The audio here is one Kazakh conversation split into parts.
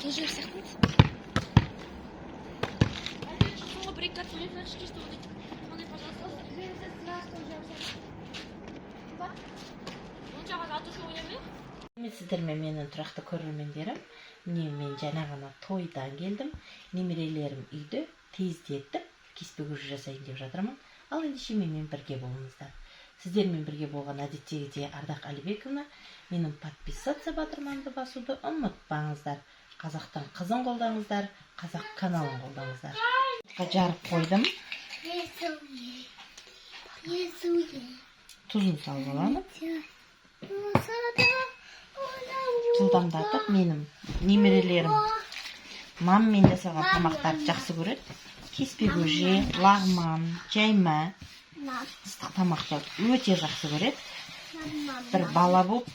тоже сияқты. Соңғы бір екі кат сөйлесеңізші, что вот мындай, пожалуйста. Онша ғана атушы ойнамай. Сіздермен менің тұрақты көрермендерім. Міне мен жаңа ғана тойдан келдім. Немерелерім үйде тездетіп, кеспе көже жасайын деп жатырмын. Ал ендеше менімен бірге болыңыздар. Сіздермен бірге болған әдеттегідей Ардақ Әлібековна, менің подписаться батырманды басуды ұмытпаңыздар. Қазақтың қызын қолдаңыздар, қазақ каналын қолдаңыздар. Жарып қойдым. Тұзын салып аламын. Жылдамдатып, менің немерелерім мамамен жасалған тамақтарды жақсы көреді. Кеспе көже, лағман, жайма, ыстық тамақтарды өте жақсы көреді. Бір бала болып,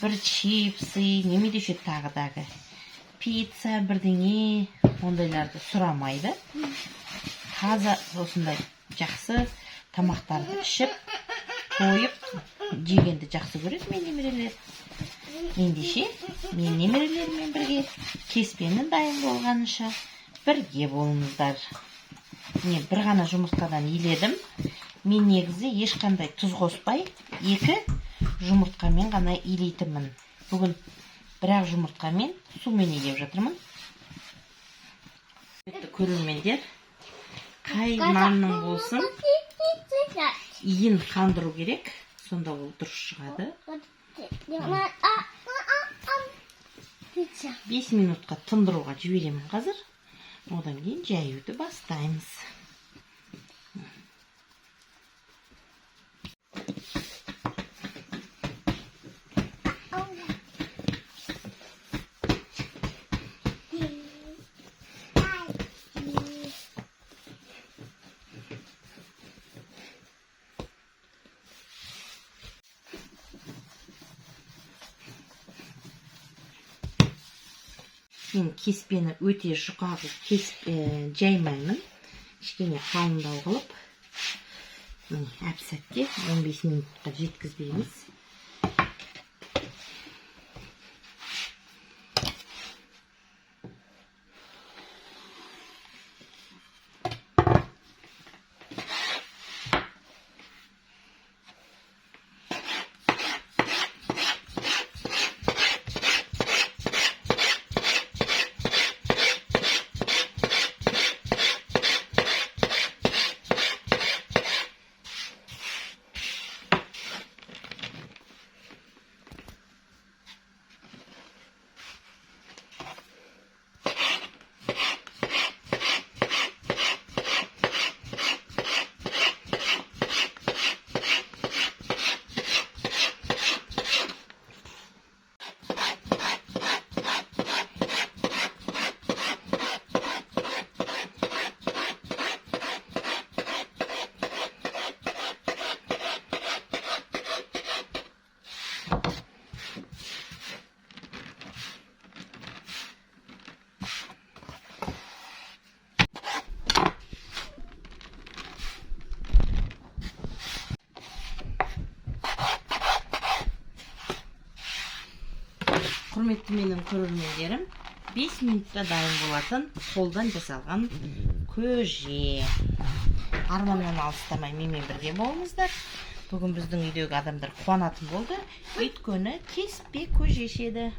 бір чипсы, неме десе тағы пицца, бірдеңе, ондайларды сұрамайды. Таза осындай жақсы тамақтарды ішіп, қойып, жегенді жақсы көреді мен немерелер. Ендеше, мен немерелермен бірге кеспенің дайын болғанынша бірге болыңыздар. Мен бір ғана жұмыртқадан иледім. Мен негізі ешқандай тұз қоспай, 2 жұмыртқамен ғана илейтінмін. Бүгін бір-ақ жұмыртқамен сумен илеп жатырмын. Көрермендер, қай нанның болсын, иін қандыру керек. Сонда ол дұрыс шығады. 5 минутқа тындыруға жіберемін қазір. Одан кейін жаюды бастаймыз. Мен кеспені өте жұқа қылып жаймаймын. Кішкене қалыңдау қылып, әп-сәтте 15 минутқа жеткізбейміз. Құрметті менің көрермендерім, 5 минутта дайын болатын қолдан жасалған көже. Арманнан алыстамай менімен бірге болыңыздар. Бүгін біздің үйдегі адамдар қуанатын болды. Өйткені кеспе көже ішеді.